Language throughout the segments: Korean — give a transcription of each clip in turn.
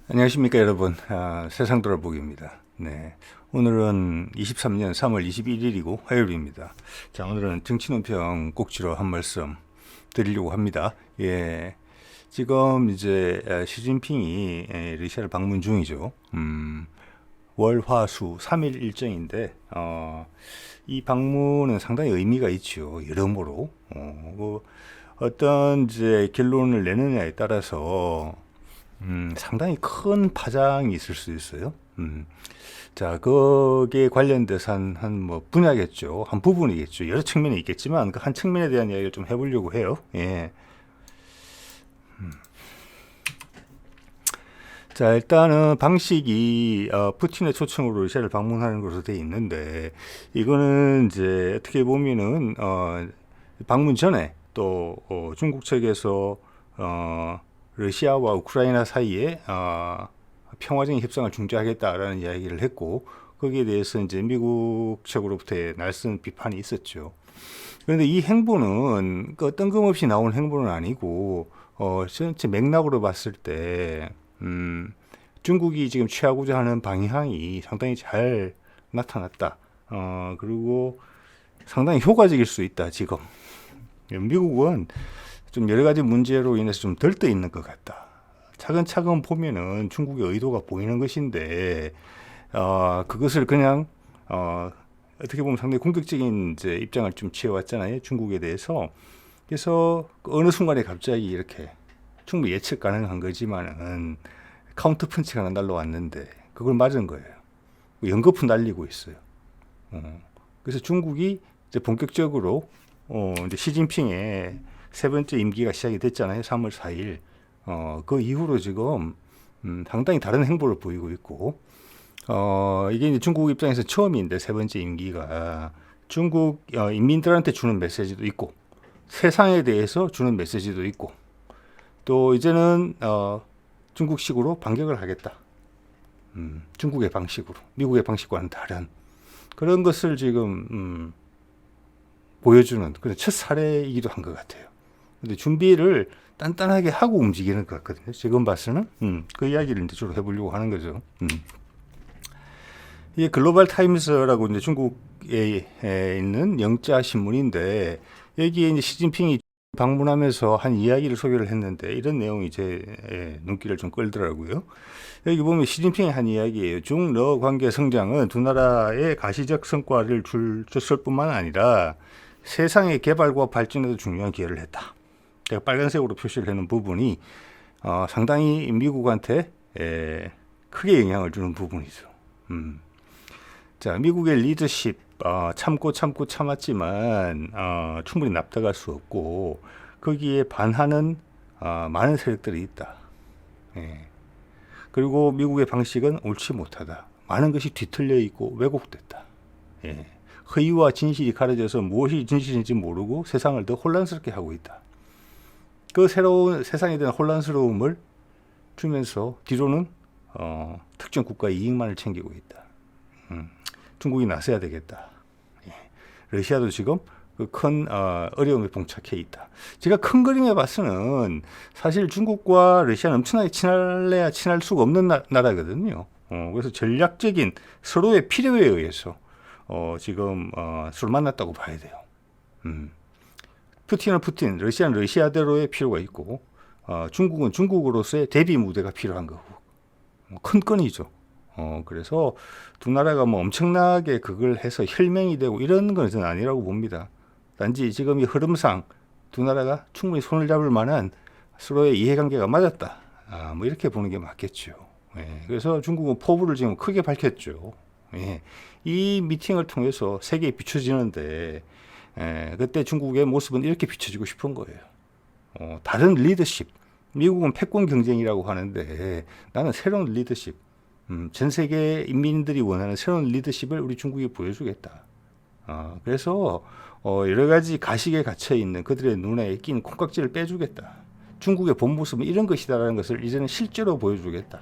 안녕하십니까 여러분. 세상 돌아보기입니다. 네, 오늘은 23년 3월 21일이고 화요일입니다. 자, 오늘은 정치논평 꼭지로 한 말씀 드리려고 합니다. 예, 지금 이제 시진핑이 러시아를 방문 중이죠. 월, 화, 수 3일 일정인데 이 방문은 상당히 의미가 있죠. 여러모로 어떤 이제 결론을 내느냐에 따라서 상당히 큰 파장이 있을 수 있어요. 자, 거기에 관련돼서 뭐 분야겠죠. 한 부분이겠죠. 여러 측면이 있겠지만 그 한 측면에 대한 이야기를 좀 해보려고 해요. 예. 자, 일단은 방식이 푸틴의 초청으로 러시아를 방문하는 것으로 돼 있는데 이거는 이제 어떻게 보면은 방문 전에 또 중국 측에서 러시아와 우크라이나 사이에 평화적인 협상을 중재하겠다라는 이야기를 했고 거기에 대해서 이제 미국 측으로부터의 날선 비판이 있었죠. 그런데 이 행보는 그 뜬금없이 나온 행보는 아니고 전체 맥락으로 봤을 때 중국이 지금 취하고자 하는 방향이 상당히 잘 나타났다. 그리고 상당히 효과적일 수 있다. 지금 미국은 좀 여러 가지 문제로 인해서 좀 들떠 있는 것 같다. 차근차근 보면은 중국의 의도가 보이는 것인데 그것을 그냥 어떻게 보면 상당히 공격적인 이제 입장을 좀 취해왔잖아요. 중국에 대해서. 그래서 어느 순간에 갑자기 이렇게 충분히 예측 가능한 거지만은 카운터 펀치가 하나 날라왔는데 그걸 맞은 거예요. 연거푸 날리고 있어요. 그래서 중국이 이제 본격적으로 이제 시진핑의 세 번째 임기가 시작이 됐잖아요. 3월 4일. 그 이후로 지금 상당히 다른 행보를 보이고 있고 이게 이제 중국 입장에서 처음인데 세 번째 임기가 중국 인민들한테 주는 메시지도 있고 세상에 대해서 주는 메시지도 있고 또 이제는 중국식으로 반격을 하겠다. 중국의 방식으로 미국의 방식과는 다른 그런 것을 지금 보여주는 그런 첫 사례이기도 한 것 같아요. 근데 준비를 단단하게 하고 움직이는 것 같거든요. 지금 봐서는 그 이야기를 이제 주로 해보려고 하는 거죠. 이게 글로벌 타임스라고 이제 중국에 있는 영자 신문인데 여기에 이제 시진핑이 방문하면서 한 이야기를 소개를 했는데 이런 내용이 제 눈길을 좀 끌더라고요. 여기 보면 시진핑이 한 이야기예요. 중러 관계 성장은 두 나라의 가시적 성과를 줬을 뿐만 아니라 세상의 개발과 발전에도 중요한 기여를 했다. 제가 빨간색으로 표시를 해놓은 부분이 상당히 미국한테 크게 영향을 주는 부분이죠. 자, 미국의 리더십 참고 참았지만 충분히 납득할 수 없고 거기에 반하는 많은 세력들이 있다. 예. 그리고 미국의 방식은 옳지 못하다. 많은 것이 뒤틀려 있고 왜곡됐다. 예. 허위와 진실이 가려져서 무엇이 진실인지 모르고 세상을 더 혼란스럽게 하고 있다. 그 새로운 세상에 대한 혼란스러움을 주면서 뒤로는 특정 국가의 이익만을 챙기고 있다. 중국이 나서야 되겠다. 예. 러시아도 지금 그 큰 어려움에 봉착해 있다. 제가 큰 그림에 봐서는 사실 중국과 러시아는 엄청나게 친할래야 친할 수가 없는 나라거든요. 그래서 전략적인 서로의 필요에 의해서 지금 술 만났다고 봐야 돼요. 푸틴은 푸틴, 러시아는 러시아대로의 필요가 있고 중국은 중국으로서의 대비 무대가 필요한 거고 큰 건이죠. 그래서 두 나라가 뭐 엄청나게 그걸 해서 혈맹이 되고 이런 것은 아니라고 봅니다. 단지 지금 이 흐름상 두 나라가 충분히 손을 잡을 만한 서로의 이해관계가 맞았다. 뭐 이렇게 보는 게 맞겠죠. 예, 그래서 중국은 포부를 지금 크게 밝혔죠. 예, 이 미팅을 통해서 세계에 비춰지는데 그때 중국의 모습은 이렇게 비춰지고 싶은 거예요. 다른 리더십. 미국은 패권 경쟁이라고 하는데 나는 새로운 리더십. 전 세계 인민들이 원하는 새로운 리더십을 우리 중국이 보여주겠다. 그래서 여러 가지 가식에 갇혀 있는 그들의 눈에 낀 콩깍지를 빼주겠다. 중국의 본 모습은 이런 것이다라는 것을 이제는 실제로 보여주겠다.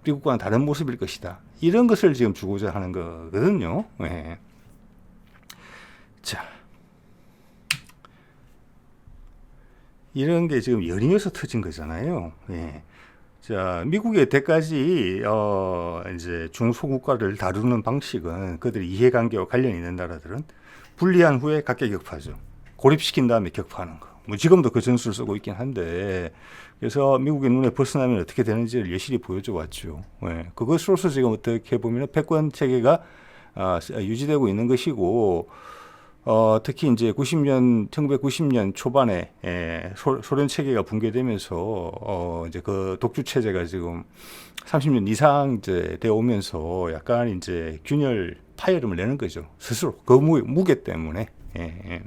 미국과는 다른 모습일 것이다. 이런 것을 지금 주고자 하는 거거든요. 네. 자, 이런 게 지금 연이어서 터진 거잖아요. 예. 자, 미국의 때까지 이제 중소국가를 다루는 방식은 그들의 이해관계와 관련이 있는 나라들은 분리한 후에 각계 격파죠. 고립시킨 다음에 격파하는 거. 뭐 지금도 그 전술을 쓰고 있긴 한데, 그래서 미국의 눈에 벗어나면 어떻게 되는지를 여실히 보여줘 왔죠. 예. 그것으로서 지금 어떻게 보면 패권 체계가 유지되고 있는 것이고, 특히 이제 1990년 초반에 소련 체계가 붕괴되면서 이제 그 독주 체제가 지금 30년 이상 이제 되어 오면서 약간 이제 균열 파열음을 내는 거죠. 스스로 그 무게 때문에. 예.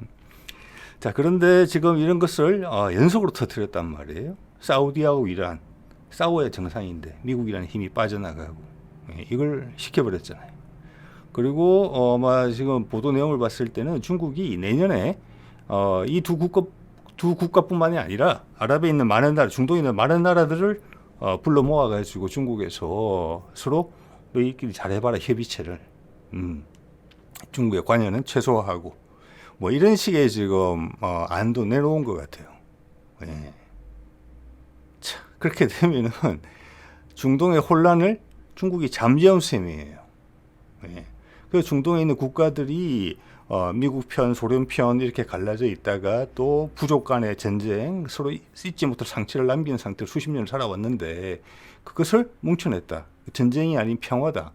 자, 그런데 지금 이런 것을 연속으로 터뜨렸단 말이에요. 사우디하고 이란 싸워야 정상인데 미국이라는 힘이 빠져나가고 이걸 시켜버렸잖아요. 그리고 지금 보도 내용을 봤을 때는 중국이 내년에 이 두 국가뿐만이 아니라 아랍에 있는 많은 나라, 중동에 있는 많은 나라들을 불러 모아가지고 중국에서 서로 너희끼리 잘해봐라 협의체를 중국의 관여는 최소화하고 뭐 이런 식의 지금 안도 내놓은 것 같아요. 예. 자, 그렇게 되면은 중동의 혼란을 중국이 잠재운 셈이에요. 예. 그 중동에 있는 국가들이 미국 편, 소련 편 이렇게 갈라져 있다가 또 부족 간의 전쟁, 서로 씻지 못할 상처를 남기는 상태로 수십 년을 살아왔는데 그것을 뭉쳐냈다. 전쟁이 아닌 평화다.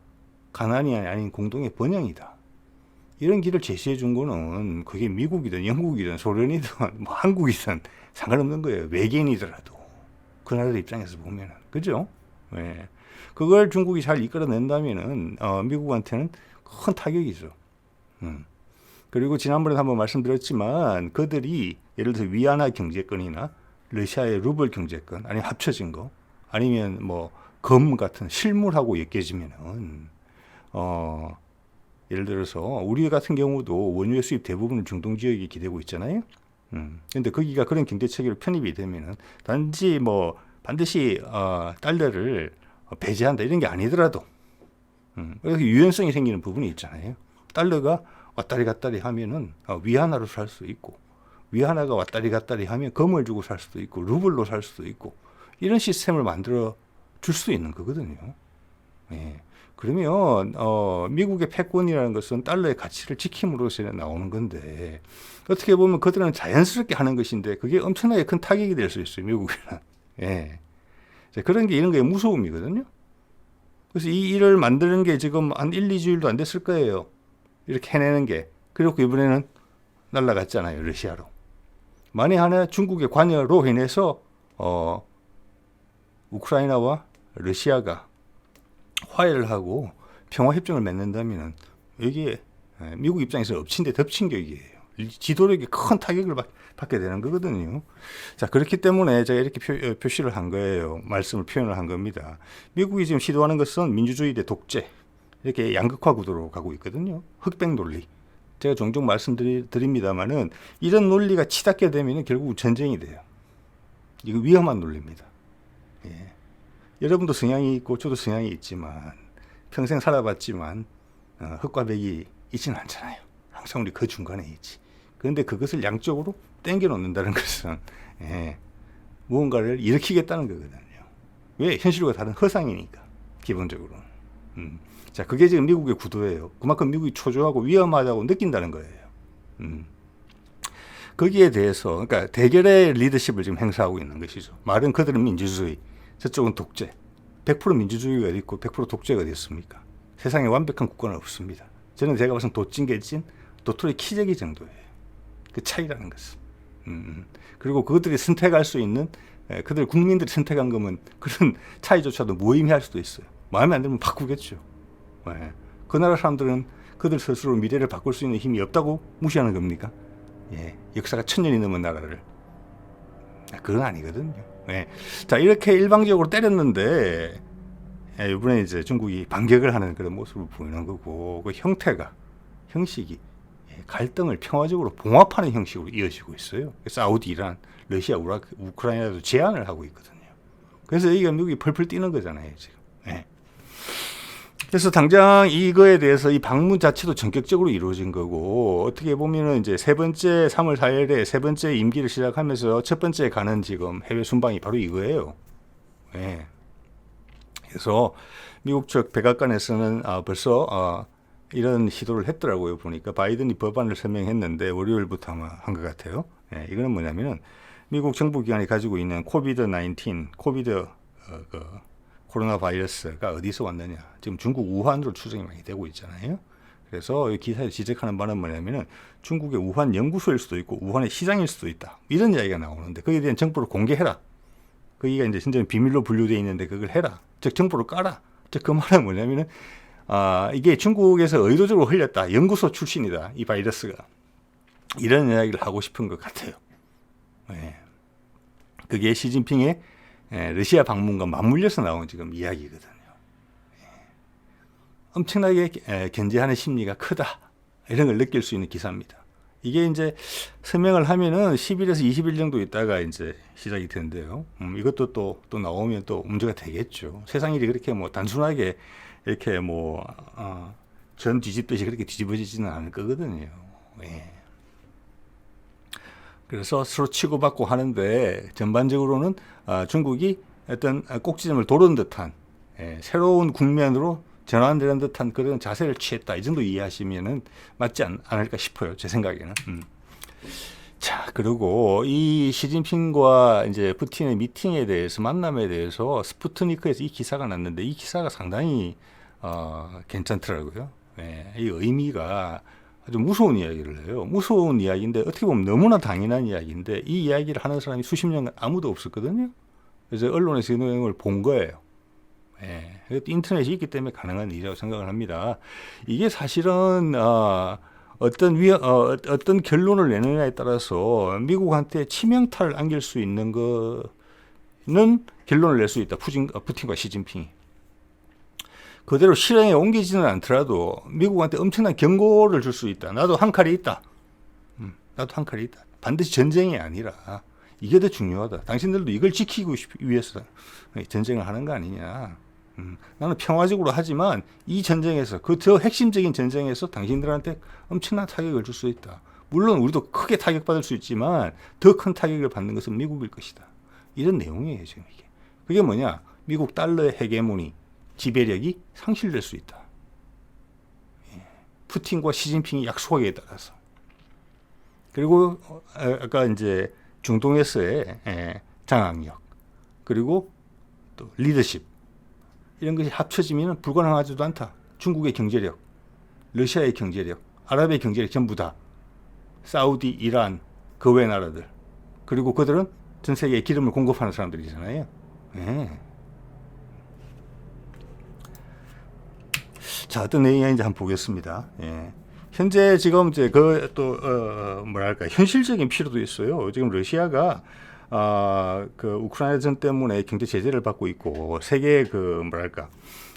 가난이 아닌 공동의 번영이다. 이런 길을 제시해 준 거는 그게 미국이든 영국이든 소련이든 뭐 한국이든 상관없는 거예요. 외계인이더라도. 그 나라 입장에서 보면은. 그죠? 예. 그걸 중국이 잘 이끌어낸다면은 미국한테는 큰 타격이죠. 그리고 지난번에 한번 말씀드렸지만 그들이 예를 들어서 위안화 경제권이나 러시아의 루블 경제권 아니면 합쳐진 거 아니면 뭐 검 같은 실물하고 엮여지면은 예를 들어서 우리 같은 경우도 원유의 수입 대부분은 중동 지역에 기대고 있잖아요. 근데 거기가 그런 경제 체계로 편입이 되면은 단지 뭐 반드시 달러를 배제한다 이런 게 아니더라도 그래서 유연성이 생기는 부분이 있잖아요. 달러가 왔다리 갔다리 하면은 위안화로 살 수 있고 위안화가 왔다리 갔다리 하면 금을 주고 살 수도 있고 루블로 살 수도 있고 이런 시스템을 만들어 줄 수 있는 거거든요. 예. 그러면 미국의 패권이라는 것은 달러의 가치를 지킴으로써 나오는 건데 어떻게 보면 그들은 자연스럽게 하는 것인데 그게 엄청나게 큰 타격이 될 수 있어요. 미국에는. 예. 그런 게 이런 게 무서움이거든요. 그래서 이 일을 만드는 게 지금 한 1, 2주일도 안 됐을 거예요. 이렇게 해내는 게. 그리고 이번에는 날아갔잖아요. 러시아로. 만에 하나 중국의 관여로 인해서 우크라이나와 러시아가 화해를 하고 평화협정을 맺는다면 이게 미국 입장에서 엎친 데 덮친 격이에요. 지도력에 큰 타격을 받게 되는 거거든요. 자, 그렇기 때문에 제가 이렇게 표시를 한 거예요. 말씀을 표현을 한 겁니다. 미국이 지금 시도하는 것은 민주주의 대 독재 이렇게 양극화 구도로 가고 있거든요. 흑백 논리. 제가 종종 말씀드립니다만은 이런 논리가 치닫게 되면 결국 전쟁이 돼요. 이거 위험한 논리입니다. 예. 여러분도 성향이 있고 저도 성향이 있지만 평생 살아봤지만 흑과 백이 있지는 않잖아요. 항상 우리 그 중간에 있지. 그런데 그것을 양쪽으로 땡겨 놓는다는 것은 무언가를 일으키겠다는 거거든요. 왜? 현실과 다른 허상이니까 기본적으로는. 자, 그게 지금 미국의 구도예요. 그만큼 미국이 초조하고 위험하다고 느낀다는 거예요. 거기에 대해서 그러니까 대결의 리더십을 지금 행사하고 있는 것이죠. 말은 그들은 민주주의, 저쪽은 독재. 100% 민주주의가 어디 있고 100% 독재가 어디 있습니까? 세상에 완벽한 국가는 없습니다. 저는 제가 봐서는 도찐개찐, 도토리 키재기 정도예요. 그 차이라는 것은. 그리고 그것들이 선택할 수 있는 그들 국민들이 선택한 거면 그런 차이조차도 무의미할 수도 있어요. 마음에 안 들면 바꾸겠죠. 그 나라 사람들은 그들 스스로 미래를 바꿀 수 있는 힘이 없다고 무시하는 겁니까? 역사가 1000년이 넘은 나라를. 그건 아니거든요. 자, 이렇게 일방적으로 때렸는데 이번에 이제 중국이 반격을 하는 그런 모습을 보이는 거고 그 형식이 갈등을 평화적으로 봉합하는 형식으로 이어지고 있어요. 사우디, 이란, 러시아, 우크라이나도 제안을 하고 있거든요. 그래서 여기가 미국이 펄펄 뛰는 거잖아요, 지금. 그래서 당장 이거에 대해서 이 방문 자체도 전격적으로 이루어진 거고 어떻게 보면은 이제 3월 4일에 세 번째 임기를 시작하면서 첫 번째 가는 지금 해외 순방이 바로 이거예요. 그래서 미국 측 백악관에서는 벌써 이런 시도를 했더라고요. 보니까 바이든이 법안을 설명했는데 월요일부터 아마 한 것 같아요. 예, 이거는 뭐냐면은 미국 정부기관이 가지고 있는 코비드 코로나 바이러스가 어디서 왔느냐. 지금 중국 우한으로 추정이 많이 되고 있잖아요. 그래서 이 기사에 지적하는 바는 뭐냐면은 중국의 우한 연구소일 수도 있고 우한의 시장일 수도 있다. 이런 이야기가 나오는데 거기에 대한 정보를 공개해라. 거기가 이제 진짜 비밀로 분류되어 있는데 그걸 해라. 즉 정보를 까라. 즉 그 말은 뭐냐면은 이게 중국에서 의도적으로 흘렸다. 연구소 출신이다. 이 바이러스가. 이런 이야기를 하고 싶은 것 같아요. 예. 그게 시진핑의 러시아 방문과 맞물려서 나온 지금 이야기거든요. 예. 엄청나게 견제하는 심리가 크다. 이런 걸 느낄 수 있는 기사입니다. 이게 이제 서명을 하면은 10일에서 20일 정도 있다가 이제 시작이 되는데요. 이것도 또 나오면 또 문제가 되겠죠. 세상 일이 그렇게 뭐 단순하게 이렇게 전 뒤집듯이 그렇게 뒤집어지지는 않을 거거든요. 예. 그래서 서로 치고받고 하는데 전반적으로는 중국이 어떤 꼭지점을 도른 듯한 새로운 국면으로 전환되는 듯한 그런 자세를 취했다. 이 정도 이해하시면은 맞지 않을까 싶어요. 제 생각에는. 자, 그리고 이 시진핑과 이제 푸틴의 미팅에 대해서 만남에 대해서 스푸트니크에서 이 기사가 났는데 이 기사가 상당히 괜찮더라고요. 예, 이 의미가 아주 무서운 이야기를 해요. 무서운 이야기인데 어떻게 보면 너무나 당연한 이야기인데 이 이야기를 하는 사람이 수십 년간 아무도 없었거든요. 그래서 언론에서 이 내용을 본 거예요. 예, 인터넷이 있기 때문에 가능한 일이라고 생각을 합니다. 이게 사실은 어떤 결론을 내느냐에 따라서 미국한테 치명타를 안길 수 있는 거는 결론을 낼 수 있다. 푸틴과 시진핑이. 그대로 실행에 옮기지는 않더라도 미국한테 엄청난 경고를 줄 수 있다. 나도 한 칼이 있다. 나도 한 칼이 있다. 반드시 전쟁이 아니라 이게 더 중요하다. 당신들도 이걸 지키기 위해서 전쟁을 하는 거 아니냐. 나는 평화적으로 하지만 이 전쟁에서 그 더 핵심적인 전쟁에서 당신들한테 엄청난 타격을 줄 수 있다. 물론 우리도 크게 타격받을 수 있지만 더 큰 타격을 받는 것은 미국일 것이다. 이런 내용이에요, 지금 이게. 그게 뭐냐? 미국 달러의 헤게모니, 지배력이 상실될 수 있다. 푸틴과 시진핑이 약속하기에 따라서. 그리고 아까 이제 중동에서의 장악력, 그리고 또 리더십 이런 것이 합쳐지면 불가능하지도 않다. 중국의 경제력, 러시아의 경제력, 아랍의 경제력 전부 다 사우디, 이란, 그 외 나라들 그리고 그들은 전 세계에 기름을 공급하는 사람들이잖아요. 네. 자, 어떤 내용인지 한번 보겠습니다. 예. 현재 지금 이제 뭐랄까 현실적인 필요도 있어요. 지금 러시아가 그 우크라이나전 때문에 경제 제재를 받고 있고 세계 뭐랄까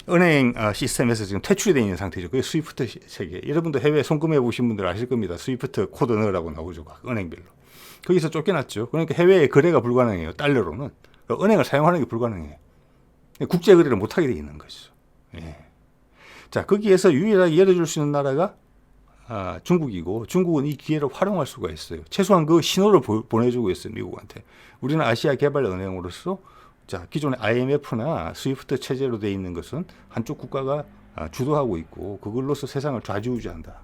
은행 시스템에서 지금 퇴출이 되어 있는 상태죠. 그게 스위프트 세계. 여러분도 해외 송금해 보신 분들 아실 겁니다. 스위프트 코드 넣으라고 나오죠. 은행별로. 거기서 쫓겨났죠. 그러니까 해외에 거래가 불가능해요. 달러로는. 그러니까 은행을 사용하는 게 불가능해요. 국제 거래를 못 하게 되어 있는 것이죠. 예. 자, 거기에서 유일하게 열어줄 수 있는 나라가 중국이고 중국은 이 기회를 활용할 수가 있어요. 최소한 그 신호를 보내주고 있어요. 미국한테. 우리는 아시아 개발 은행으로서 자, 기존의 IMF나 스위프트 체제로 되어 있는 것은 한쪽 국가가 주도하고 있고 그걸로서 세상을 좌지우지한다.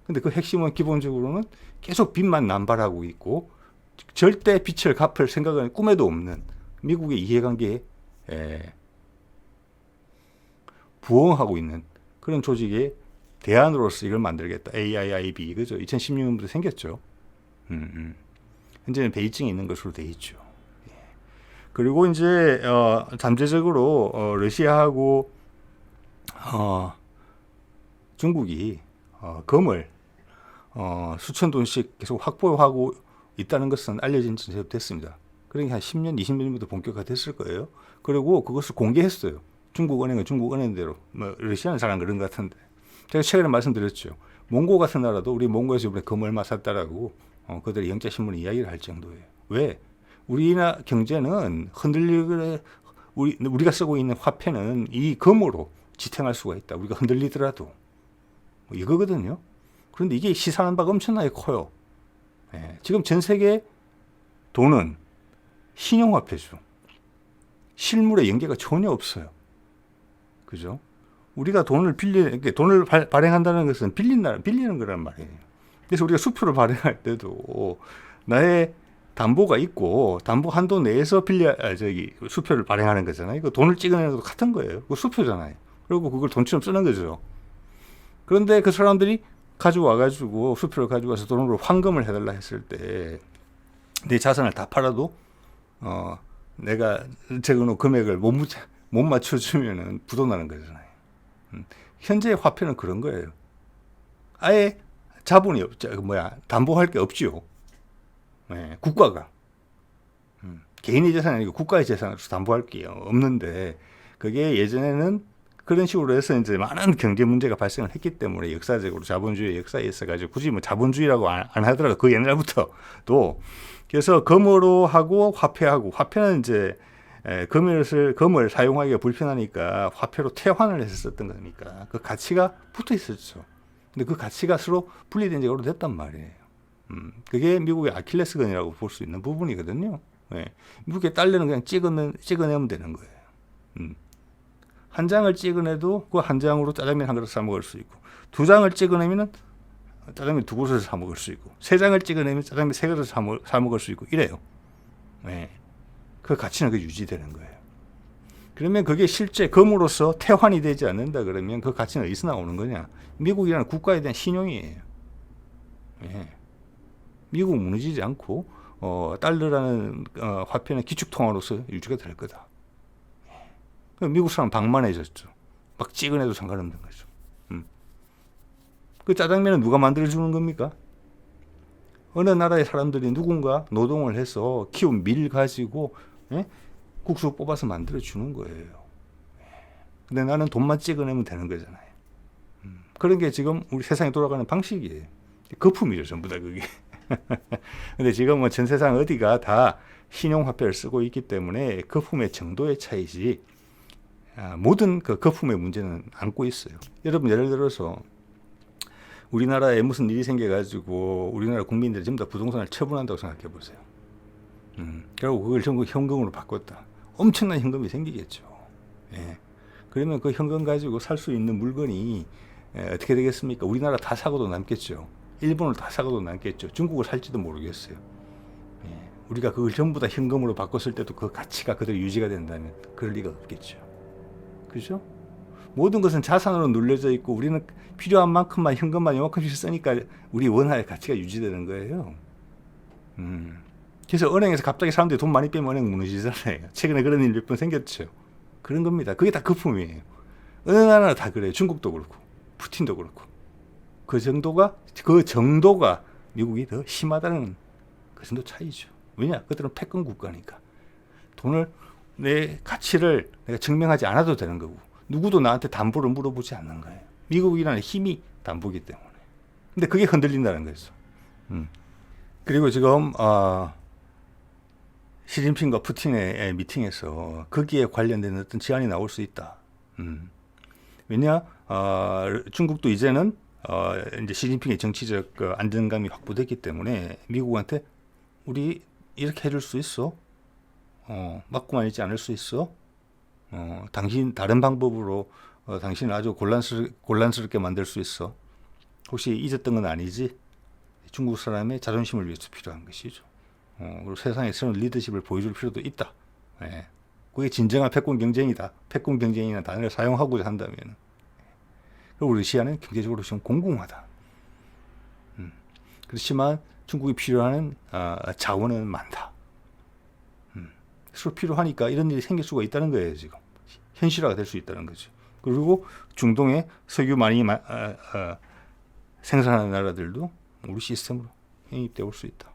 근데 그 핵심은 기본적으로는 계속 빚만 남발하고 있고 절대 빚을 갚을 생각은 꿈에도 없는 미국의 이해관계에 부응하고 있는 그런 조직의 대안으로서 이걸 만들겠다. AIIB, 그죠? 2016년부터 생겼죠. 현재는 베이징에 있는 것으로 돼 있죠. 예. 그리고 이제 잠재적으로 러시아하고 중국이 금을 수천 톤씩 계속 확보하고 있다는 것은 알려진 지 됐습니다. 그러니까 한 10년, 20년 전부터 본격화됐을 거예요. 그리고 그것을 공개했어요. 중국 은행은 중국 은행대로, 뭐 러시아는 잘 안 그런 것 같은데. 제가 최근에 말씀드렸죠. 몽고 같은 나라도 우리 몽고에서 이번에 금 얼마 샀다라고 그들의 영자신문에 이야기를 할 정도예요. 왜? 우리나라 경제는 우리가 쓰고 있는 화폐는 이 금으로 지탱할 수가 있다. 우리가 흔들리더라도. 뭐 이거거든요. 그런데 이게 시사하는 바가 엄청나게 커요. 예, 지금 전 세계 돈은 신용화폐죠. 실물의 연계가 전혀 없어요. 그죠? 우리가 돈을 발행한다는 것은 빌리는 거란 말이에요. 그래서 우리가 수표를 발행할 때도 나의 담보가 있고 담보 한도 내에서 수표를 발행하는 거잖아요. 이거 돈을 찍어내는 것도 같은 거예요. 그거 수표잖아요. 그리고 그걸 돈처럼 쓰는 거죠. 그런데 그 사람들이 가지고 수표를 가지고 와서 돈으로 환금을 해달라 했을 때 내 자산을 다 팔아도 내가 적어놓은 금액을 못 맞춰주면은 부도나는 거잖아요. 현재 화폐는 그런 거예요. 아예 자본이 없죠. 담보할 게 없지요. 네, 국가가. 개인의 재산이 아니고 국가의 재산으로서 담보할 게 없는데, 그게 예전에는 그런 식으로 해서 이제 많은 경제 문제가 발생을 했기 때문에 역사적으로 자본주의 역사에 있어가지고 굳이 뭐 자본주의라고 안 하더라도 그 옛날부터 또 그래서 금으로 하고 화폐는 이제 금을 사용하기가 불편하니까 화폐로 퇴환을 해서 썼던 거니까 그 가치가 붙어 있었죠. 근데 그 가치가 서로 분리된 지 오래됐단 말이에요. 그게 미국의 아킬레스건이라고 볼 수 있는 부분이거든요. 네. 미국의 달러는 그냥 찍어내면 되는 거예요. 한 장을 찍어내도 그 한 장으로 짜장면 한 그릇 사 먹을 수 있고, 두 장을 찍어내면은 짜장면 두 그릇을 사 먹을 수 있고, 세 장을 찍어내면 짜장면 세 그릇을 사 먹을 수 있고 이래요. 네. 그 가치는 그 유지되는 거예요. 그러면 그게 실제 금으로서 퇴환이 되지 않는다 그러면 그 가치는 어디서 나오는 거냐? 미국이라는 국가에 대한 신용이에요. 네. 미국은 무너지지 않고 달러라는 화폐는 기축통화로서 유지가 될 거다. 미국 사람 방만해졌죠. 막 찍어내도 상관없는 거죠. 그 짜장면은 누가 만들어주는 겁니까? 어느 나라의 사람들이 누군가 노동을 해서 키운 밀 가지고 국수 뽑아서 만들어주는 거예요. 근데 나는 돈만 찍어내면 되는 거잖아요. 그런 게 지금 우리 세상이 돌아가는 방식이에요. 거품이죠, 전부 다 그게. 근데 지금 전 세상 어디가 다 신용화폐를 쓰고 있기 때문에 거품의 정도의 차이지 모든 그 거품의 문제는 안고 있어요. 여러분 예를 들어서 우리나라에 무슨 일이 생겨가지고 우리나라 국민들이 전부 다 부동산을 처분한다고 생각해 보세요. 결국 그걸 전부 현금으로 바꿨다. 엄청난 현금이 생기겠죠. 예. 그러면 그 현금 가지고 살 수 있는 물건이 어떻게 되겠습니까? 우리나라 다 사고도 남겠죠. 일본을 다 사고도 남겠죠. 중국을 살지도 모르겠어요. 예. 우리가 그걸 전부 다 현금으로 바꿨을 때도 그 가치가 그대로 유지가 된다면 그럴 리가 없겠죠. 그죠? 모든 것은 자산으로 눌려져 있고 우리는 필요한 만큼만 현금만 요만큼씩 쓰니까 우리 원화의 가치가 유지되는 거예요. 그래서 은행에서 갑자기 사람들이 돈 많이 빼면 은행 무너지잖아요. 최근에 그런 일이 몇 번 생겼죠. 그런 겁니다. 그게 다 거품이에요. 어느 나라나 다 그래요. 중국도 그렇고 푸틴도 그렇고. 그 정도가 미국이 더 심하다는 그 정도 차이죠. 왜냐? 그들은 패권 국가니까. 내 가치를 내가 증명하지 않아도 되는 거고 누구도 나한테 담보를 물어보지 않는 거예요. 미국이라는 힘이 담보기 때문에. 근데 그게 흔들린다는 거죠. 그리고 지금 시진핑과 푸틴의 미팅에서 거기에 관련된 어떤 제안이 나올 수 있다. 왜냐? 중국도 이제는 이제 시진핑의 정치적 안정감이 확보됐기 때문에 미국한테 우리 이렇게 해줄 수 있어? 맞고만 있지 않을 수 있어? 당신 다른 방법으로 당신을 아주 곤란스럽게 만들 수 있어? 혹시 잊었던 건 아니지? 중국 사람의 자존심을 위해서 필요한 것이죠. 그리고 세상에 새로운 리더십을 보여줄 필요도 있다. 예. 그게 진정한 패권 경쟁이다. 패권 경쟁이라는 단어를 사용하고자 한다면. 그리고 러시아는 경제적으로 지금 공공하다. 그렇지만 중국이 필요한 자원은 많다. 서로 필요하니까 이런 일이 생길 수가 있다는 거예요. 지금 현실화가 될 수 있다는 거죠. 그리고 중동에 석유 많이 생산하는 나라들도 우리 시스템으로 행입돼 올 수 있다.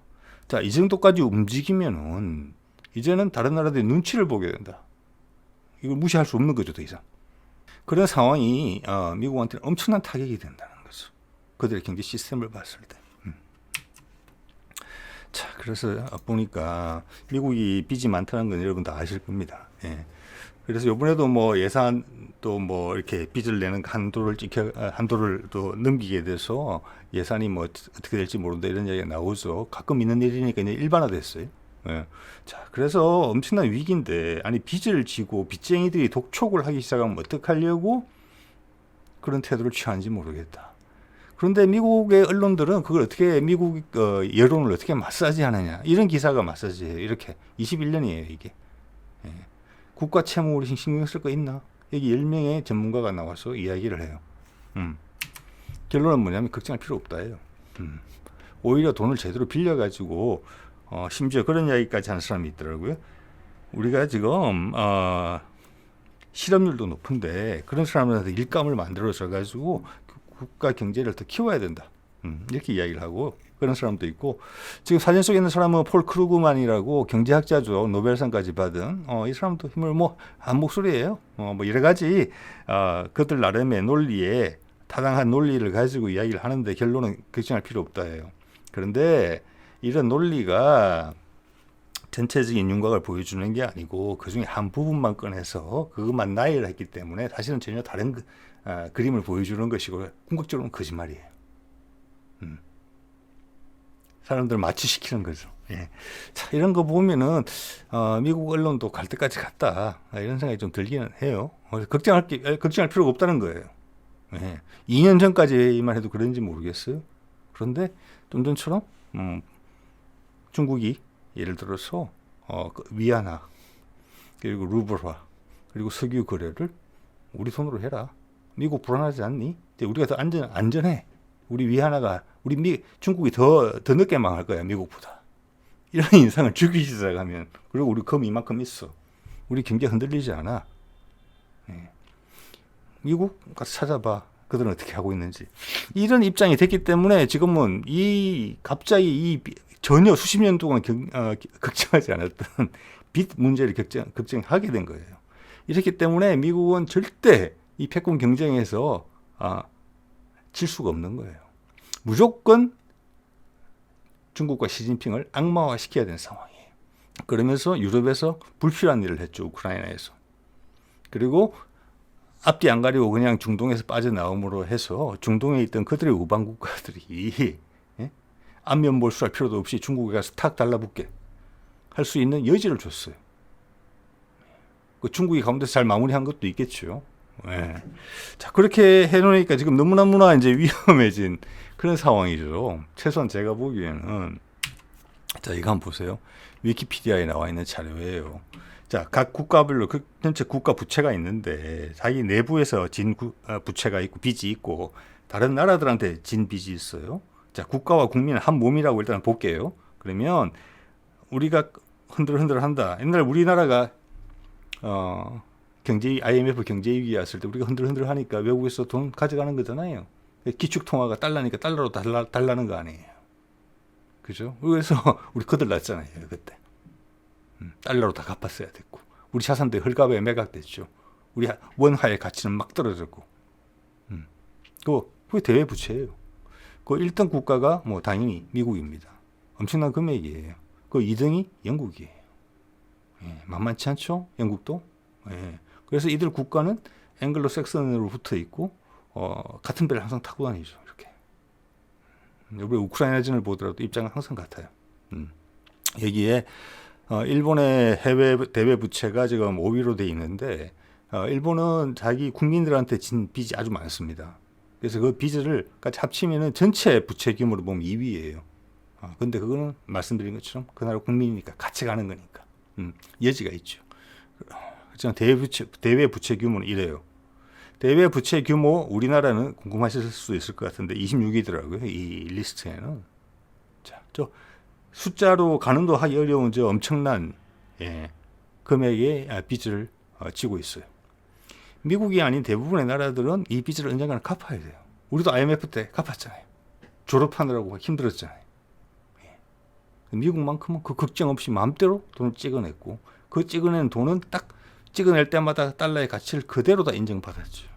자, 이 정도까지 움직이면은 이제는 다른 나라들이 눈치를 보게 된다. 이걸 무시할 수 없는 거죠, 더 이상. 그런 상황이 미국한테는 엄청난 타격이 된다는 거죠. 그들의 경제 시스템을 봤을 때. 자, 그래서 보니까 미국이 빚이 많다는 건 여러분 다 아실 겁니다. 예. 그래서 이번에도 뭐 예산도 뭐 이렇게 빚을 내는 한도를 또 넘기게 돼서 예산이 뭐 어떻게 될지 모른다 이런 얘기가 나오죠. 가끔 있는 일이니까 이제 일반화됐어요. 예. 자, 그래서 엄청난 위기인데, 아니, 빚을 지고 빚쟁이들이 독촉을 하기 시작하면 어떡하려고 그런 태도를 취하는지 모르겠다. 그런데 미국의 언론들은 그걸 어떻게, 미국 여론을 어떻게 마사지하느냐. 이런 기사가 마사지해요. 이렇게. 21년이에요, 이게. 예. 국가 채무 우리 신경 쓸 거 있나? 여기 10명의 전문가가 나와서 이야기를 해요. 결론은 뭐냐면 걱정할 필요 없다예요. 오히려 돈을 제대로 빌려가지고 심지어 그런 이야기까지 하는 사람이 있더라고요. 우리가 지금 실업률도 높은데 그런 사람들한테 일감을 만들어서 가지고 국가 경제를 더 키워야 된다. 이렇게 이야기를 하고 그런 사람도 있고, 지금 사진 속에 있는 사람은 폴 크루그만이라고 경제학자죠. 노벨상까지 받은 이 사람도 힘을 한 목소리예요. 뭐 여러 가지 그들 나름의 논리에 타당한 논리를 가지고 이야기를 하는데 결론은 걱정할 필요 없다예요. 그런데 이런 논리가 전체적인 윤곽을 보여주는 게 아니고 그 중에 한 부분만 꺼내서 그것만 나열을 했기 때문에 사실은 전혀 다른 그림을 보여주는 것이고 궁극적으로는 거짓말이에요. 사람들 마취시키는 거죠. 예. 자, 이런 거 보면은 미국 언론도 갈 때까지 갔다, 이런 생각이 좀 들기는 해요. 걱정할 필요가 없다는 거예요. 예. 2년 전까지만 해도 그런지 모르겠어요. 그런데 좀 전처럼 중국이 예를 들어서 위안화 그리고 루블화 그리고 석유 거래를 우리 돈으로 해라. 미국 불안하지 않니? 우리가 더 안전해. 우리 위안화가 중국이 더 늦게 망할 거야, 미국보다. 이런 인상을 주기 시작하면, 그리고 우리 검 이만큼 있어. 우리 경제 흔들리지 않아. 예. 미국 가서 찾아봐. 그들은 어떻게 하고 있는지. 이런 입장이 됐기 때문에 지금은 갑자기 전혀 수십 년 동안 걱정하지 않았던 빚 문제를 걱정하게 된 거예요. 이렇기 때문에 미국은 절대 이 패권 경쟁에서 질 수가 없는 거예요. 무조건 중국과 시진핑을 악마화시켜야 되는 상황이에요. 그러면서 유럽에서 불필요한 일을 했죠. 우크라이나에서. 그리고 앞뒤 안 가리고 그냥 중동에서 빠져나옴으로 해서 중동에 있던 그들의 우방 국가들이 안면 몰수할 필요도 없이 중국에 가서 탁 달라붙게 할 수 있는 여지를 줬어요. 그 중국이 가운데서 잘 마무리한 것도 있겠죠. 예. 자, 그렇게 해놓으니까 지금 너무나 이제 위험해진 그런 상황이죠. 최소한 제가 보기에는. 자, 이거 한번 보세요. 위키피디아에 나와 있는 자료예요. 자, 각 국가별로 전체 국가 부채가 있는데 자기 내부에서 진 부채가 있고 빚이 있고 다른 나라들한테 진 빚이 있어요. 자, 국가와 국민은 한 몸이라고 일단 볼게요. 그러면 우리가 흔들흔들한다. 옛날 우리나라가 IMF 경제위기 왔을 때 우리가 흔들흔들하니까 외국에서 돈 가져가는 거잖아요. 기축통화가 달러니까 달러로 달라는 거 아니에요. 그죠? 그래서 우리 거들났잖아요, 그때. 달러로 다 갚았어야 됐고, 우리 자산들 헐값에 매각됐죠. 우리 원화의 가치는 막 떨어졌고, 그게 대외 부채예요. 그 1등 국가가 뭐 당연히 미국입니다. 엄청난 금액이에요. 그 2등이 영국이에요. 예, 만만치 않죠? 영국도. 예. 그래서 이들 국가는 앵글로색슨으로 붙어 있고 같은 배를 항상 타고 다니죠. 이렇게. 우리 우크라이나전을 보더라도 입장은 항상 같아요. 여기에 일본의 해외 대외 부채가 지금 5위로 돼 있는데 일본은 자기 국민들한테 진 빚이 아주 많습니다. 그래서 그 빚을 같이 합치면은 전체 부채 규모로 보면 2위예요. 근데 그거는 말씀드린 것처럼 그 나라 국민이니까 같이 가는 거니까 여지가 있죠. 대외 부채 규모는 이래요. 대외 부채 규모 우리나라는 궁금하실 수도 있을 것 같은데 26위더라고요. 이 리스트에는. 자, 저 숫자로 가늠도 하기 어려운 저 엄청난 금액의 빚을 지고 있어요. 미국이 아닌 대부분의 나라들은 이 빚을 언젠가는 갚아야 돼요. 우리도 IMF 때 갚았잖아요. 졸업하느라고 힘들었잖아요. 미국만큼은 그 걱정 없이 마음대로 돈을 찍어냈고 그 찍어낸 돈은 딱 찍어낼 때마다 달러의 가치를 그대로 다 인정받았죠.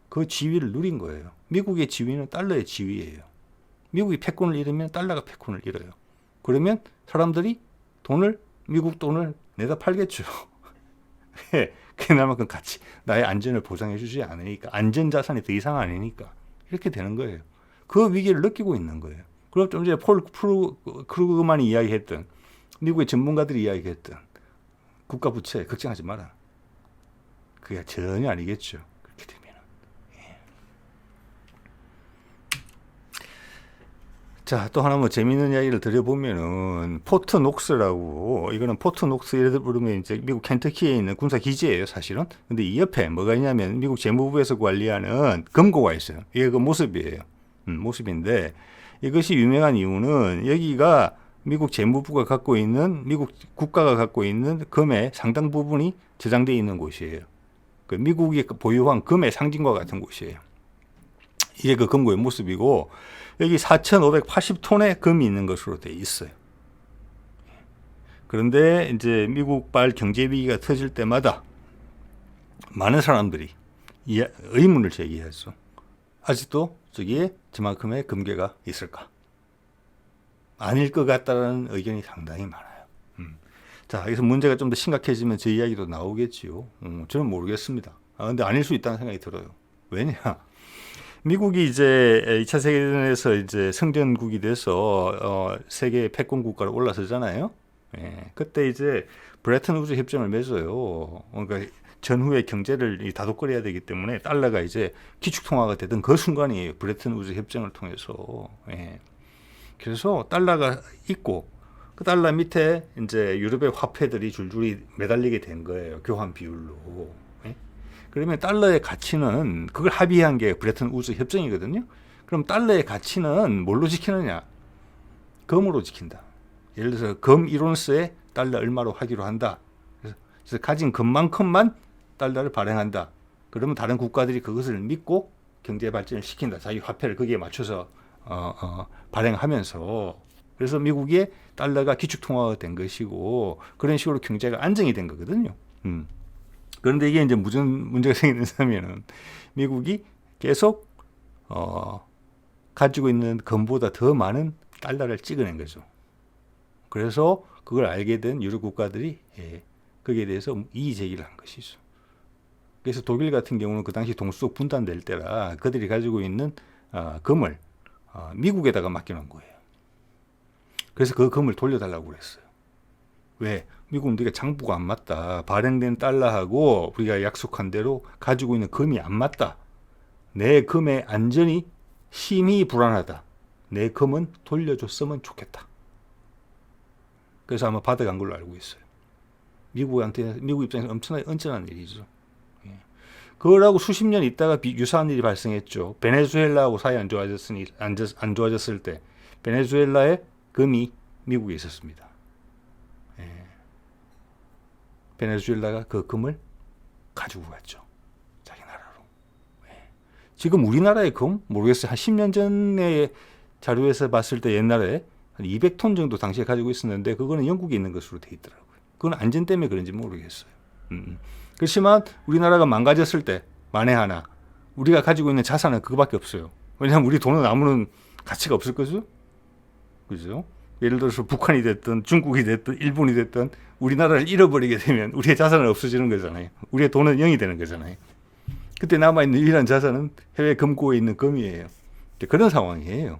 그 지위를 누린 거예요. 미국의 지위는 달러의 지위예요. 미국이 패권을 잃으면 달러가 패권을 잃어요. 그러면 사람들이 미국 돈을 내다 팔겠죠. 그나마큼 가치, 나의 안전을 보장해 주지 않으니까, 안전자산이 더 이상 아니니까 이렇게 되는 거예요. 그 위기를 느끼고 있는 거예요. 그럼 좀 전에 폴 크루그만이 이야기했던 미국의 전문가들이 이야기했던 국가 부채 걱정하지 마라. 그게 전혀 아니겠죠. 그렇게 되면. 예. 자, 또 하나 뭐 재미있는 이야기를 드려보면은 포트녹스라고, 이거는 포트녹스 예를 들면 이제 미국 켄터키에 있는 군사 기지예요, 사실은. 근데 이 옆에 뭐가 있냐면 미국 재무부에서 관리하는 금고가 있어요. 이게 그 모습이에요. 모습인데 이것이 유명한 이유는 여기가 미국 재무부가 갖고 있는, 미국 국가가 갖고 있는 금의 상당 부분이 저장되어 있는 곳이에요. 그 미국이 보유한 금의 상징과 같은 곳이에요. 이게 그 금고의 모습이고, 여기 4,580톤의 금이 있는 것으로 되어 있어요. 그런데 이제 미국발 경제 위기가 터질 때마다 많은 사람들이 의문을 제기했어. 아직도 저기에 저만큼의 금괴가 있을까? 아닐 것 같다는 의견이 상당히 많아요. 자, 여기서 문제가 좀 더 심각해지면 제 이야기도 나오겠지요. 저는 모르겠습니다. 근데 아닐 수 있다는 생각이 들어요. 왜냐? 미국이 이제 2차 세계대전에서 이제 성전국이 돼서 세계 패권 국가로 올라서잖아요. 예, 그때 이제 브레튼 우즈 협정을 맺어요. 그러니까 전후에 경제를 다독거려야 되기 때문에 달러가 이제 기축통화가 되던 그 순간이에요. 브레튼 우즈 협정을 통해서. 예. 그래서 달러가 있고 그 달러 밑에 이제 유럽의 화폐들이 줄줄이 매달리게 된 거예요. 교환 비율로. 예? 그러면 달러의 가치는, 그걸 합의한 게 브레튼 우즈 협정이거든요. 그럼 달러의 가치는 뭘로 지키느냐? 금으로 지킨다. 예를 들어서 금 1온스에 달러 얼마로 하기로 한다. 그래서 가진 금만큼만 달러를 발행한다. 그러면 다른 국가들이 그것을 믿고 경제 발전을 시킨다. 자기 화폐를 거기에 맞춰서 발행하면서. 그래서 미국의 달러가 기축통화가 된 것이고, 그런 식으로 경제가 안정이 된 거거든요. 그런데 이게 이제 무슨 문제가 생기냐면은 미국이 계속 가지고 있는 금보다 더 많은 달러를 찍어낸 거죠. 그래서 그걸 알게 된 유럽 국가들이 거기에 대해서 이의 제기를 한 것이죠. 그래서 독일 같은 경우는 그 당시 동수석 분단될 때라 그들이 가지고 있는 금을 미국에다가 맡겨놓은 거예요. 그래서 그 금을 돌려달라고 그랬어요. 왜? 미국은 우리가 장부가 안 맞다. 발행된 달러하고 우리가 약속한 대로 가지고 있는 금이 안 맞다. 내 금의 안전이 심히 불안하다. 내 금은 돌려줬으면 좋겠다. 그래서 아마 받아간 걸로 알고 있어요. 미국 입장에서 엄청나게 언짢은 일이죠. 그거라고 수십 년 있다가 유사한 일이 발생했죠. 베네수엘라하고 사이 안 좋아졌을 때 베네수엘라의 금이 미국에 있었습니다. 베네수엘라가 그 금을 가지고 갔죠. 자기 나라로. 지금 우리나라의 금 모르겠어요. 한 10년 전에 자료에서 봤을 때 옛날에 한 200톤 정도 당시에 가지고 있었는데 그거는 영국에 있는 것으로 돼 있더라고요. 그건 안전 때문에 그런지 모르겠어요. 그렇지만 우리나라가 망가졌을 때 만에 하나 우리가 가지고 있는 자산은 그거밖에 없어요. 왜냐하면 우리 돈은 아무런 가치가 없을 거죠. 그죠? 예를 들어서 북한이 됐든 중국이 됐든 일본이 됐든 우리나라를 잃어버리게 되면 우리의 자산은 없어지는 거잖아요. 우리의 돈은 0이 되는 거잖아요. 그때 남아있는 유일한 자산은 해외 금고에 있는 금이에요. 그런 상황이에요.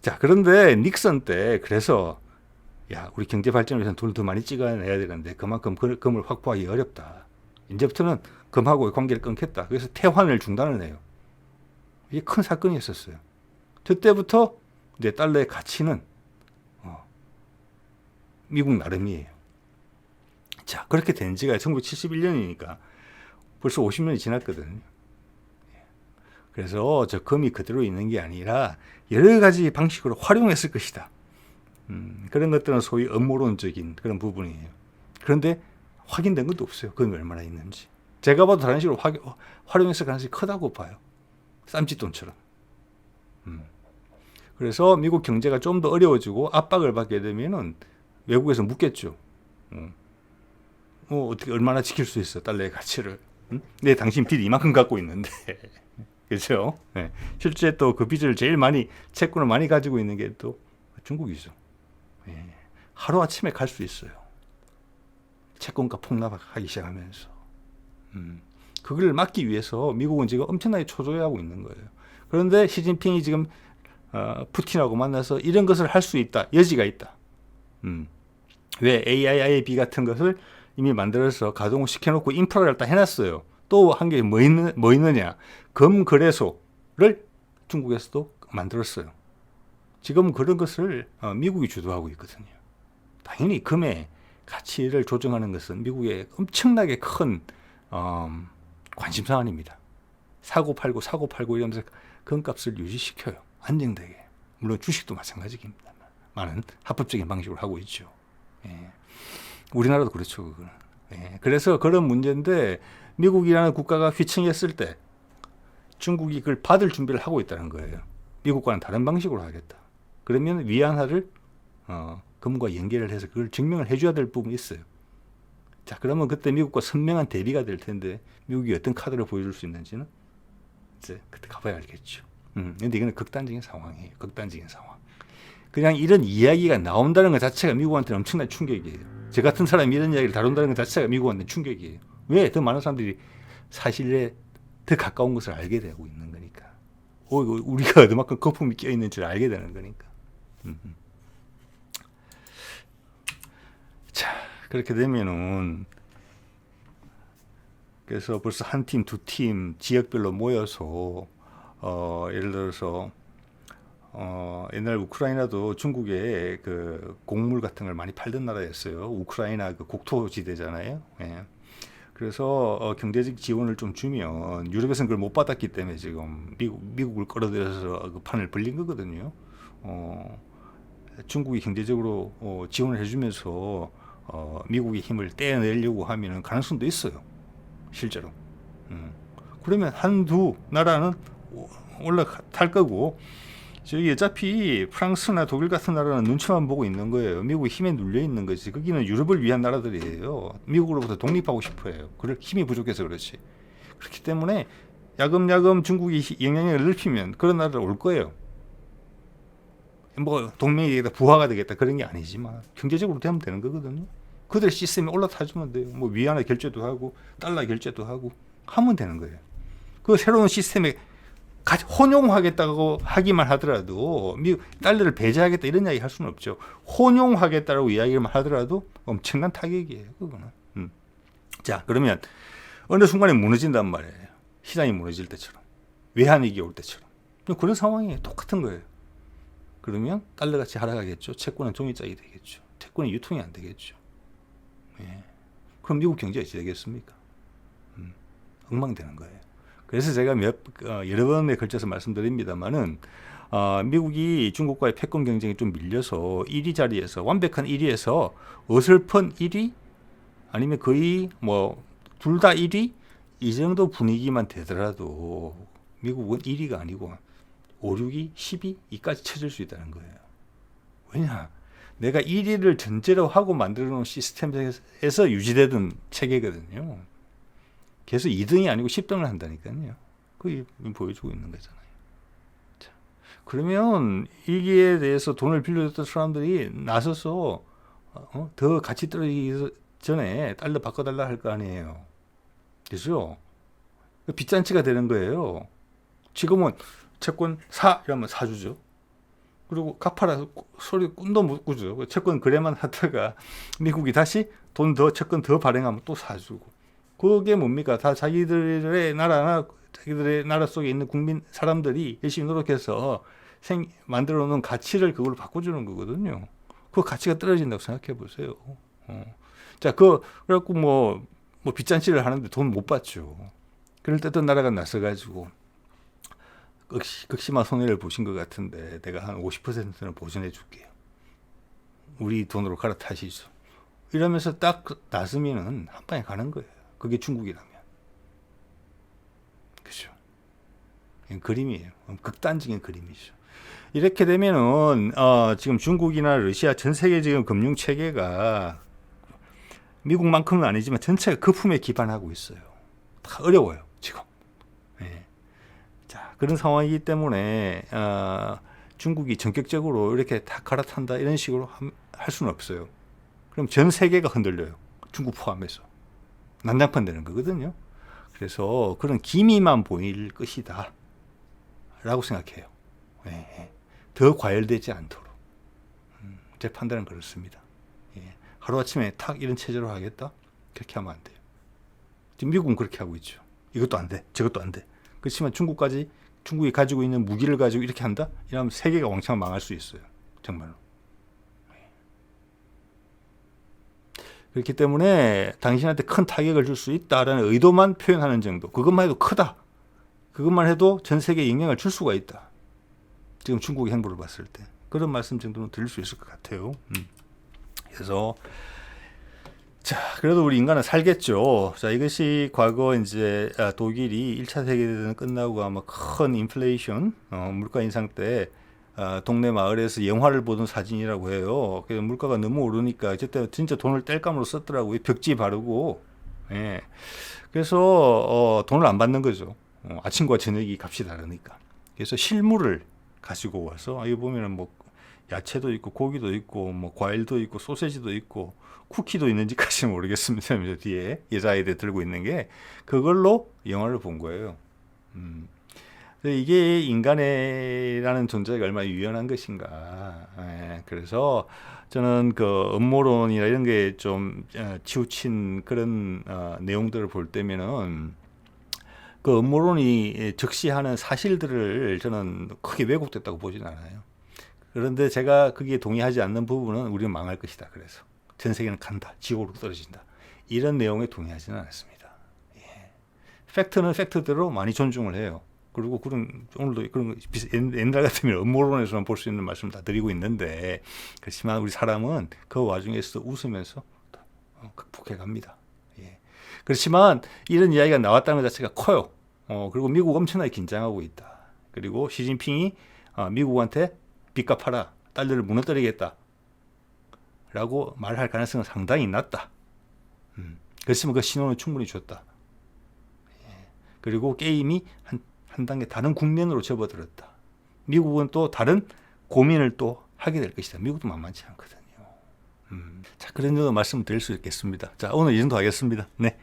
자, 그런데 닉슨 때 그래서 야, 우리 경제 발전을 위해서 돈을 더 많이 찍어내야 되는데 그만큼 금을 확보하기 어렵다. 이제부터는 금하고의 관계를 끊겠다. 그래서 태환을 중단을 해요. 이게 큰 사건이었었어요. 그때부터 이제 달러의 가치는 미국 나름이에요. 자, 그렇게 된 지가 1971년이니까 벌써 50년이 지났거든요. 그래서 저 금이 그대로 있는 게 아니라 여러 가지 방식으로 활용했을 것이다. 그런 것들은 소위 음모론적인 그런 부분이에요. 그런데 확인된 것도 없어요. 금이 얼마나 있는지. 제가 봐도 다른 식으로 활용했을 가능성이 크다고 봐요. 쌈짓돈처럼. 그래서 미국 경제가 좀 더 어려워지고 압박을 받게 되면은 외국에서 묻겠죠. 어떻게 얼마나 지킬 수 있어 달러의 가치를? 네, 당신 빚 이만큼 갖고 있는데, 그렇죠? 네. 실제 또 그 빚을 제일 많이 채권을 많이 가지고 있는 게 또 중국이죠. 네. 하루 아침에 갈 수 있어요. 채권가 폭락하기 시작하면서. 그걸 막기 위해서 미국은 지금 엄청나게 초조해하고 있는 거예요. 그런데 시진핑이 지금 푸틴하고 만나서 이런 것을 할 수 있다. 여지가 있다. 왜 AIIB 같은 것을 이미 만들어서 가동을 시켜놓고 인프라를 다 해놨어요. 또 한 게 뭐 있느냐. 금거래소를 중국에서도 만들었어요. 지금 그런 것을 미국이 주도하고 있거든요. 당연히 금의 가치를 조정하는 것은 미국의 엄청나게 큰 관심사안입니다. 사고 팔고 이러면서 금값을 유지시켜요. 안정되게. 물론 주식도 마찬가지입니다. 많은 합법적인 방식으로 하고 있죠. 예. 우리나라도 그렇죠. 그거는. 예. 그래서 그런 문제인데 미국이라는 국가가 휘청했을 때 중국이 그걸 받을 준비를 하고 있다는 거예요. 미국과는 다른 방식으로 하겠다. 그러면 위안화를 금과 연계를 해서 그걸 증명을 해줘야 될 부분이 있어요. 자, 그러면 그때 미국과 선명한 대비가 될 텐데 미국이 어떤 카드를 보여줄 수 있는지는 이제 그때 가봐야 알겠죠. 근데 이거는 극단적인 상황이에요. 극단적인 상황. 그냥 이런 이야기가 나온다는 것 자체가 미국한테는 엄청난 충격이에요. 저 같은 사람이 이런 이야기를 다룬다는 것 자체가 미국한테는 충격이에요. 왜? 더 많은 사람들이 사실에 더 가까운 것을 알게 되고 있는 거니까. 우리가 얼마큼 거품이 껴있는지를 알게 되는 거니까. 자, 그렇게 되면은 그래서 벌써 한 팀, 두 팀 지역별로 모여서 예를 들어서 옛날 우크라이나도 중국에 그 곡물 같은 걸 많이 팔던 나라였어요. 우크라이나 그 국토지대잖아요. 예. 그래서 경제적 지원을 좀 주면 유럽에서는 그걸 못 받았기 때문에 지금 미국을 끌어들여서 그 판을 벌린 거거든요. 중국이 경제적으로 지원을 해주면서 미국의 힘을 떼어내려고 하면 가능성도 있어요. 실제로. 그러면 한두 나라는 올라탈 거고 저기 어차피 프랑스나 독일 같은 나라는 눈치만 보고 있는 거예요. 미국의 힘에 눌려 있는 거지. 거기는 유럽을 위한 나라들이에요. 미국으로부터 독립하고 싶어해요. 그럴 힘이 부족해서 그렇지. 그렇기 때문에 야금야금 중국이 영향력을 넓히면 그런 나라들 올 거예요. 뭐 동맹이 되겠다, 부하가 되겠다 그런 게 아니지만 경제적으로 되면 되는 거거든요. 그들 시스템에 올라타주면 돼요. 뭐 위안화 결제도 하고 달러 결제도 하고 하면 되는 거예요. 그 새로운 시스템에 혼용하겠다고 하기만 하더라도 미국 달러를 배제하겠다 이런 이야기 할 수는 없죠. 혼용하겠다라고 이야기만 하더라도 엄청난 타격이에요. 그거는. 자, 그러면 어느 순간에 무너진단 말이에요. 시장이 무너질 때처럼, 외환위기 올 때처럼. 그런 상황이 똑같은 거예요. 그러면 달러같이 하락하겠죠. 채권은 종이짝이 되겠죠. 채권이 유통이 안 되겠죠. 예. 그럼 미국 경제가 어찌 되겠습니까? 엉망되는 거예요. 그래서 제가 여러 번에 걸쳐서 말씀드립니다만은 미국이 중국과의 패권 경쟁이 좀 밀려서 1위 자리에서 완벽한 1위에서 어설픈 1위 아니면 거의 뭐 둘 다 1위 이 정도 분위기만 되더라도 미국은 1위가 아니고 5, 6위, 10위 이까지 쳐질 수 있다는 거예요. 왜냐? 내가 1위를 전제로 하고 만들어 놓은 시스템에서 유지되던 체계거든요. 계속 2등이 아니고 10등을 한다니까요. 그게 보여주고 있는 거잖아요. 자, 그러면 이기에 대해서 돈을 빌려줬던 사람들이 나서서 더 가치 떨어지기 전에 달러 바꿔달라 할 거 아니에요. 그죠? 빚잔치가 되는 거예요. 지금은 채권 사 이러면 사주죠. 그리고 갚아라 소리 꿈도 못 꾸죠. 채권 거래만 하다가 미국이 다시 돈 더 채권 더 발행하면 또 사주고. 그게 뭡니까? 다 자기들의 나라 속에 있는 국민 사람들이 열심히 노력해서 만들어 놓은 가치를 그걸로 바꿔주는 거거든요. 그 가치가 떨어진다고 생각해 보세요. 자, 그래갖고 뭐 빚잔치를 하는데 돈 못 받죠. 그럴 때 어떤 나라가 나서가지고 극심한 손해를 보신 것 같은데 내가 한 50%는 보전해 줄게요. 우리 돈으로 갈아타시죠. 이러면서 딱 나서면은 한 방에 가는 거예요. 그게 중국이라면. 그죠? 그림이에요. 극단적인 그림이죠. 이렇게 되면은 지금 중국이나 러시아 전 세계적인 금융 체계가 미국만큼은 아니지만 전체가 거품에 기반하고 있어요. 다 어려워요 지금. 네. 자, 그런 상황이기 때문에 중국이 전격적으로 이렇게 다 갈아탄다 이런 식으로 할 수는 없어요. 그럼 전 세계가 흔들려요. 중국 포함해서. 난장판 되는 거거든요. 그래서 그런 기미만 보일 것이다 라고 생각해요. 네. 더 과열되지 않도록. 제 판단은 그렇습니다. 예. 하루아침에 탁 이런 체제로 하겠다? 그렇게 하면 안 돼요. 지금 미국은 그렇게 하고 있죠. 이것도 안 돼. 저것도 안 돼. 그렇지만 중국이 가지고 있는 무기를 가지고 이렇게 한다? 이러면 세계가 왕창 망할 수 있어요. 정말로. 그렇기 때문에 당신한테 큰 타격을 줄 수 있다라는 의도만 표현하는 정도. 그것만 해도 크다. 그것만 해도 전 세계에 영향을 줄 수가 있다. 지금 중국의 행보를 봤을 때. 그런 말씀 정도는 드릴 수 있을 것 같아요. 그래서 자, 그래도 우리 인간은 살겠죠. 자, 이것이 과거 이제 독일이 1차 세계대전 끝나고 아마 큰 인플레이션, 물가 인상 때 동네 마을에서 영화를 보던 사진이라고 해요. 그래서 물가가 너무 오르니까 그때 진짜 돈을 뗄감으로 썼더라고요. 벽지 바르고. 예. 그래서 돈을 안 받는 거죠. 아침과 저녁이 값이 다르니까. 그래서 실물을 가지고 와서 여기 보면은 뭐 야채도 있고 고기도 있고 뭐 과일도 있고 소세지도 있고 쿠키도 있는지까지는 모르겠습니다. 뒤에 여자아이들 들고 있는 게 그걸로 영화를 본 거예요. 이게 인간이라는 존재가 얼마나 유연한 것인가. 예, 그래서 저는 그 음모론이나 이런 게 좀 치우친 그런 내용들을 볼 때면은 그 음모론이 적시하는 사실들을 저는 크게 왜곡됐다고 보진 않아요. 그런데 제가 거기에 동의하지 않는 부분은 우리는 망할 것이다. 그래서 전 세계는 간다. 지옥으로 떨어진다. 이런 내용에 동의하지는 않습니다. 예. 팩트는 팩트대로 많이 존중을 해요. 그리고 오늘도 그런 옛날 같으면 음모론에서만 볼 수 있는 말씀 다 드리고 있는데 그렇지만 우리 사람은 그 와중에서 웃으면서 극복해 갑니다. 예. 그렇지만 이런 이야기가 나왔다는 것 자체가 커요. 그리고 미국 엄청나게 긴장하고 있다. 그리고 시진핑이 미국한테 빚 갚아라. 달러를 무너뜨리겠다. 라고 말할 가능성은 상당히 낮다. 그렇지만 그 신호는 충분히 줬다. 예. 그리고 게임이 한 단계 다른 국면으로 접어들었다. 미국은 또 다른 고민을 또 하게 될 것이다. 미국도 만만치 않거든요. 자, 그런 정도 말씀을 드릴 수 있겠습니다. 자, 오늘 이 정도 하겠습니다. 네.